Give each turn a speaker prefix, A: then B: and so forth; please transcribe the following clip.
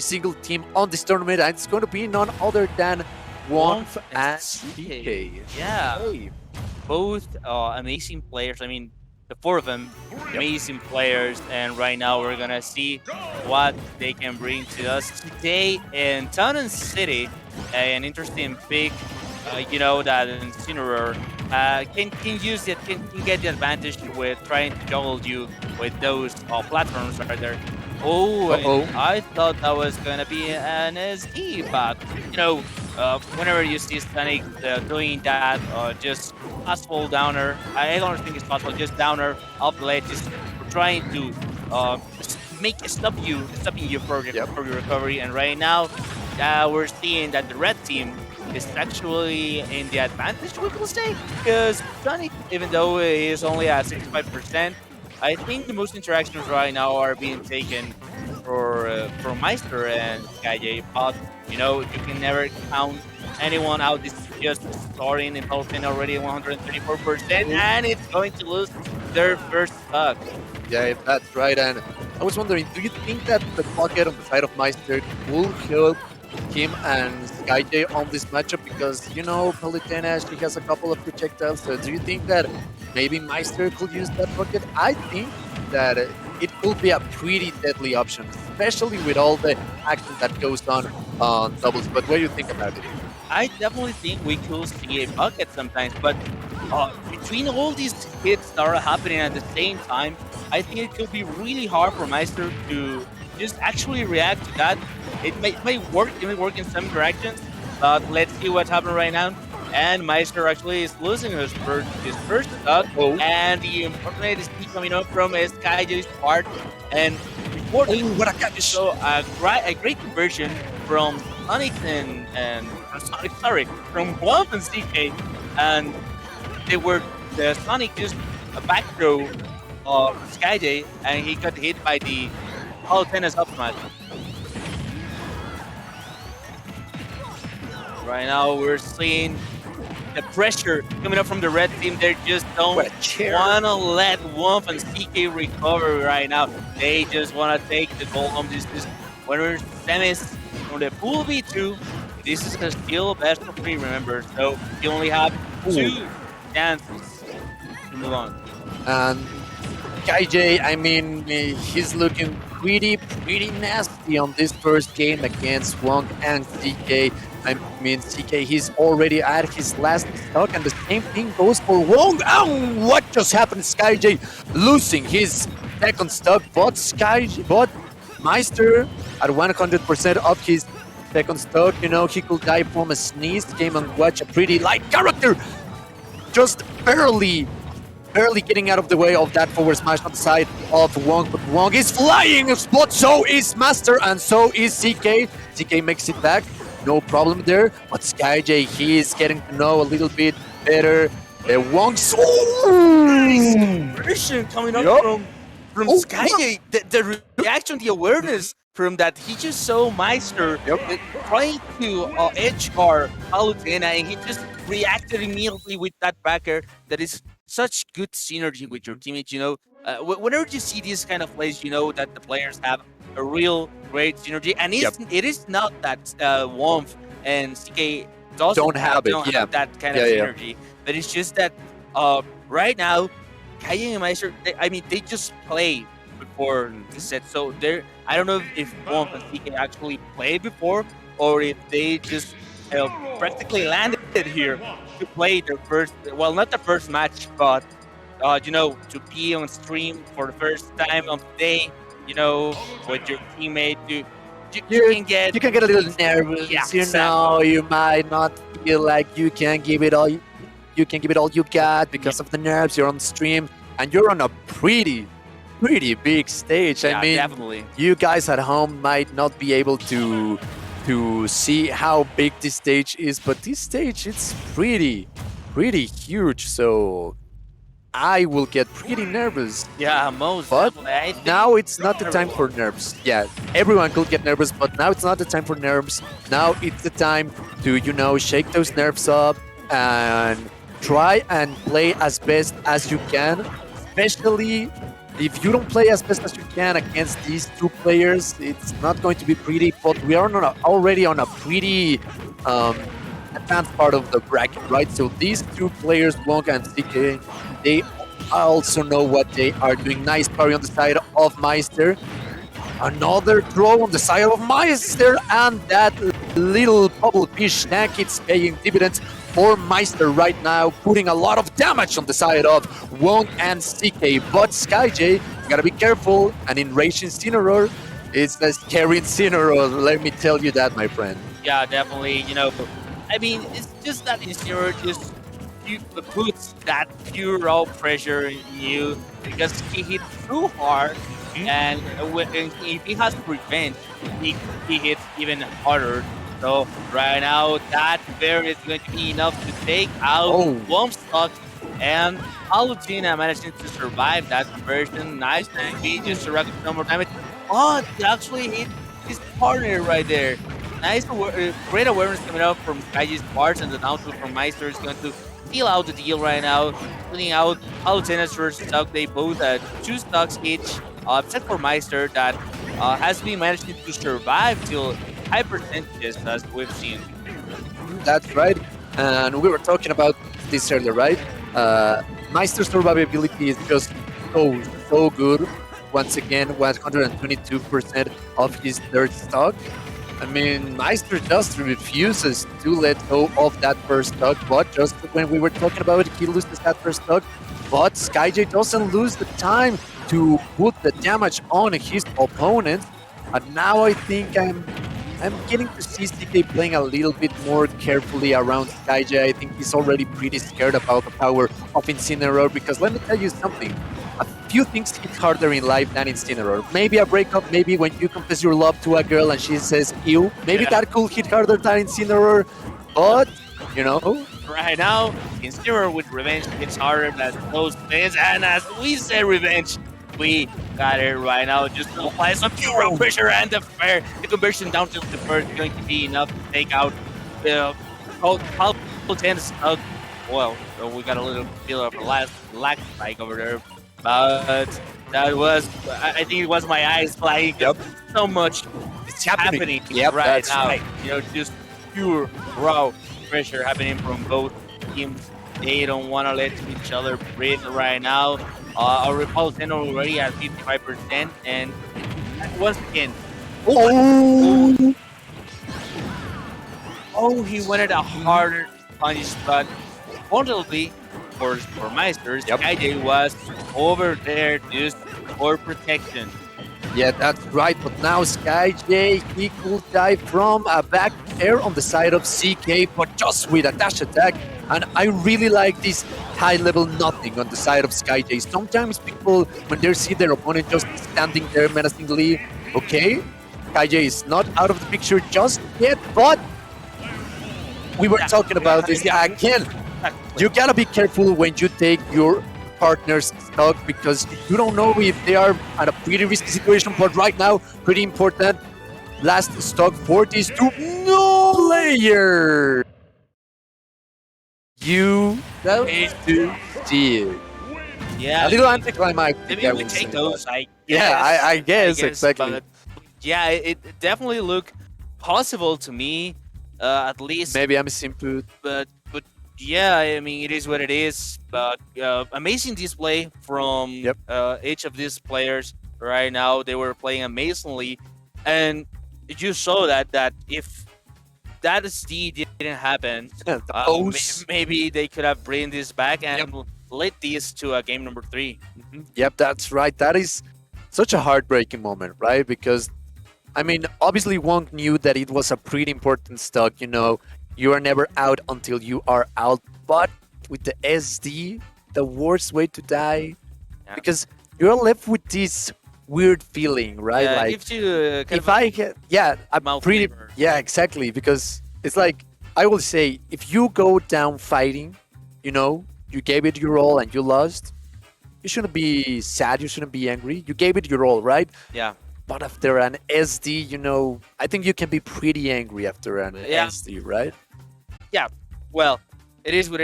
A: single team on this tournament, and it's going to be none other than Wonf and
B: CK.
A: CK.
B: Yeah,
A: Hey.
B: both amazing players. I mean, the four of them, amazing players. And right now we're gonna see what they can bring to us today in Town and City. An interesting pick. You know that Incineroar can use it, can get the advantage with trying to juggle you with those platforms right there. Oh, and
A: Uh-oh.
B: I thought that was gonna be an SD, but you know, whenever you see Sonic doing that, just possible downer. I don't think it's possible, just downer up the ledge, just trying to stopping you
A: Yep.
B: for your recovery. And right now, we're seeing that the red team is actually in the advantage, we could say, because Sonic, even though he is only at 65%, I think the most interactions right now are being taken for Meister and Skyjay, but you know you can never count anyone out. This is just starting in Palestine already 134%, and it's going to lose their first stock.
A: Yeah, that's right. And I was wondering, do you think that the pocket on the side of Meister will help him and Skyjay on this matchup? Because, you know, Palutena, she has a couple of projectiles. So do you think that maybe Meister could use that pocket? I think that it could be a pretty deadly option, especially with all the action that goes on doubles. But what do you think about it?
B: I definitely think we could see a bucket sometimes, but between all these hits that are happening at the same time, I think it could be really hard for Meister to just actually react to that. It may work in some directions, but let's see what's happening right now. And Meister actually is losing his first stock,
A: Oh.
B: and the unfortunate is coming up from Skyjay's part. And before
A: Oh, what a catch!
B: so a great conversion from Sonic and Sonic, sorry, from Wonf and CK, and they were the Sonic just a back throw of Skyjay, and he got hit by the Palutena's up smash. Right now, we're seeing the pressure coming up from the red team. They just don't
A: What a chair.
B: want to let Wonf and CK recover right now. They just want to take the goal home. This is when we're semis from the pool B2. This is still best of 3, remember. So you only have 2 chances to move on.
A: And Skyjay, I mean, he's looking pretty nasty on this first game against Wong and CK. I mean, CK, he's already at his last stock, and the same thing goes for Wong. Oh, what just happened? Skyjay losing his second stock, but Meister at 100% of his second stock. You know, he could die from a sneeze. Came and watch a pretty light character, just barely getting out of the way of that forward smash on the side of Wong, but Wong is flying, but so is Master, and so is CK. CK makes it back, no problem there, but Skyjay, he is getting to know a little bit better. Wong's...
B: Version coming up
A: Yup.
B: from
A: Oh,
B: Skyjay. The reaction, the awareness from that, he just saw Meister trying to edge guard Palutena, and he just reacted immediately with that backer. That is such good synergy with your teammates. You know, whenever you see these kind of plays, you know that the players have a real great synergy, and it is not that Wonf and CK
A: Don't have
B: that kind of synergy, but it's just that right now, Kaye and Meister, they just play before the set, so I don't know if Wonf and CK actually played before, or if they just practically landed here to play their first, well, not the first match, but you know, to be on stream for the first time of the day, you know, with your teammate. You can get
A: You can get a little nervous,
B: Yeah,
A: you know. You might not feel like you can give it all. You can give it all you got because of the nerves. You're on stream and you're on a pretty big stage.
B: yeah,
A: I mean,
B: definitely.
A: you guys at home might not be able to see how big this stage is, but this stage, it's pretty huge. So I will get pretty nervous.
B: Yeah, most
A: But
B: definitely. I think
A: now it's not the time for nerves. Yeah, everyone could get nervous, but now it's not the time for nerves. Now it's the time to, you know, shake those nerves up and try and play as best as you can, especially if you don't play as best as you can against these two players, it's not going to be pretty. But we are already on a pretty um, advanced part of the bracket, right? So these two players, Wonk and CK, they also know what they are doing. Nice parry on the side of Meister. Another throw on the side of Meister, and that little bubble fish tank, it's paying dividends for Meister right now, putting a lot of damage on the side of Wong and CK. But Skyjay, you gotta be careful, and in Rage Incineroar, it's a scary Incineroar, let me tell you that, my friend.
B: Yeah, definitely. I mean, it's just that Incineroar just puts that pure raw pressure in you because he hit too hard, and if he has revenge, he hits even harder. So right now, that bear is going to be enough to take out Wonf stock, and Palutena managing to survive that conversion. Nice to be just to rack up some more damage. Oh, he actually hit his partner right there. Nice, great awareness coming out from Skyjay's parts, and the down tilt from Meister is going to seal out the deal right now, putting out Palutena's first stock. They both had 2 stocks each, except for Meister that has been managing to survive till high percentages as we've seen.
A: That's right. And we were talking about this earlier, right? Meister's survivability is just so good. Once again, 122% of his third stock. I mean, Meister just refuses to let go of that first stock, but just when we were talking about it, he loses that first stock. But Skyjay doesn't lose the time to put the damage on his opponent. And now I think I'm getting to see CK playing a little bit more carefully around Skyjay. I think he's already pretty scared about the power of Incineroar, because let me tell you something. A few things hit harder in life than Incineroar. Maybe a breakup, maybe when you confess your love to a girl and she says ew. Maybe that could hit harder than Incineroar. But,
B: Right now, Incineroar with revenge hits harder than those things. And as we say revenge, we got it right now. Just to apply some pure pressure, and the conversion down to the first is going to be enough to take out the Palutena's. Well, we got a little bit of a lag spike over there, but that was, I think it was my eyes flying.
A: Yep.
B: So much
A: It's happening. Yep,
B: right
A: that's
B: now.
A: right.
B: Just pure raw pressure happening from both teams. They don't want to let each other breathe right now. Our Palutena's already at 55%, and once again, he wanted a harder punish, but fortunately for Meister, Skyjay was over there just for protection.
A: Yeah, that's right. But now Skyjay, he could die from a back air on the side of CK, but just with a dash attack. And I really like this high level nothing on the side of Skyjay. Sometimes people, when they see their opponent just standing there menacingly, okay, Skyjay is not out of the picture just yet, but we were talking about this again. You gotta be careful when you take your partner's stock, because you don't know if they are at a pretty risky situation. But right now, pretty important. Last stock for these two players. You need to see it.
B: Yeah,
A: A little anticlimactic.
B: maybe
A: I
B: we
A: would
B: take
A: say,
B: those.
A: but-
B: I
A: I guess
B: guess,
A: exactly.
B: but yeah, it definitely looked possible to me, at least.
A: Maybe I'm simple.
B: But yeah, I mean, it is what it is. But amazing display from each of these players right now. They were playing amazingly, and you saw that if that SD didn't happen, maybe they could have bring this back and led this to a game number 3.
A: Yep, that's right. That is such a heartbreaking moment, right? Because, I mean, obviously Wong knew that it was a pretty important stock. You are never out until you are out. But with the SD, the worst way to die, because you're left with this weird feeling, right?
B: Yeah,
A: like,
B: gives you
A: if I get, I'm
B: mouth
A: pretty,
B: flavor.
A: exactly. Because it's like, I will say, if you go down fighting, you gave it your all and you lost, you shouldn't be sad, you shouldn't be angry. You gave it your all, right?
B: Yeah.
A: But after an SD, I think you can be pretty angry after an SD, right?
B: Yeah. Well, it is what it is.